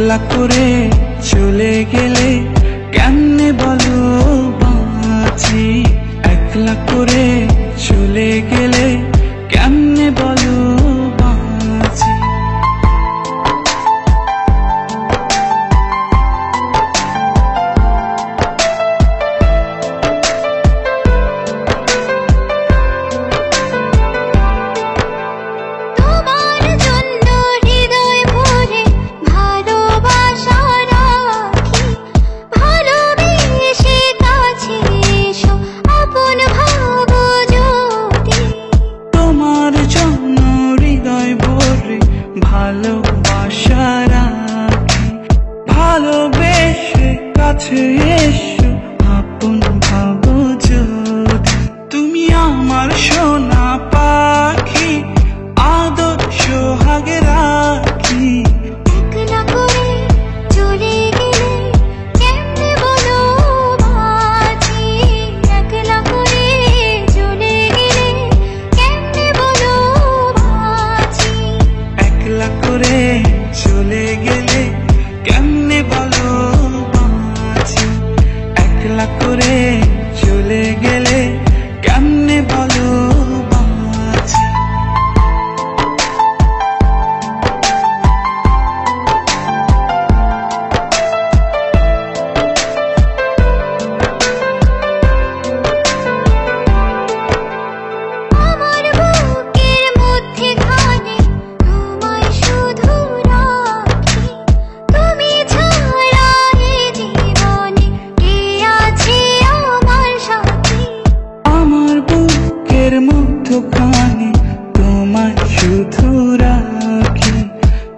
একলা করে চলে গেলে কেমনে বলো বাঁচি, একলা করে চলে গেলে কেমনে বলো বাঁচি। ভালোবাসা রাখি, ভালোবেসে কাছে এসো আপন ভাবো যদি। তুমি আমার সোনা পাখি, আদর সোহাগে রাখি। একলা করে চলে গেলে কেমনে বলো বাঁচি, একলা করে চলে গেলে কেমনে বলো বাঁচি। একলা করে চলে গেলে কেমনে বলো বাঁচি, একলা করে চলে গেলে কেমনে বলো বাঁচি। আমার বুকের মধ্যে খানে তোমায় শুধু রাখি, তুমি ছাড়া এ জীবনে কে আছে আমার সাথী। আমার বুকের মধ্যখানে তোমায় শুধু রাখি,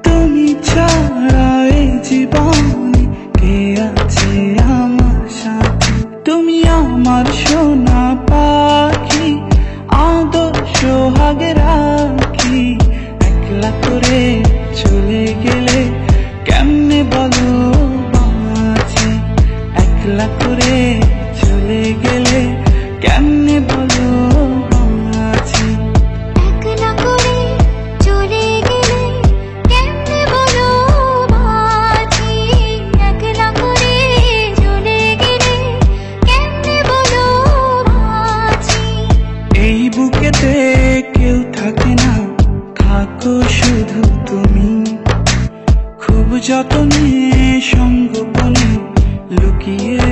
তুমি ছাড়া এই জীবনে কে আছে আমার সাথে। তুমি আমার সোনা পাখি, আদর সোহাগে রাখি। একলা করে চলে গেলে কেমনে বলো বাঁচি, একলা করে চলে গেলে কেমনে বলো বাঁচি। একলা করে চলে গেলে কেমনে বলো বাঁচি, একলা করে চলে গেলে কেমনে বলো বাঁচি। এই বুকেতে কেউ থাকে না, থাকো শুধু তুমি। খুব যতনে সঙ্গোপনে লুকিয়ে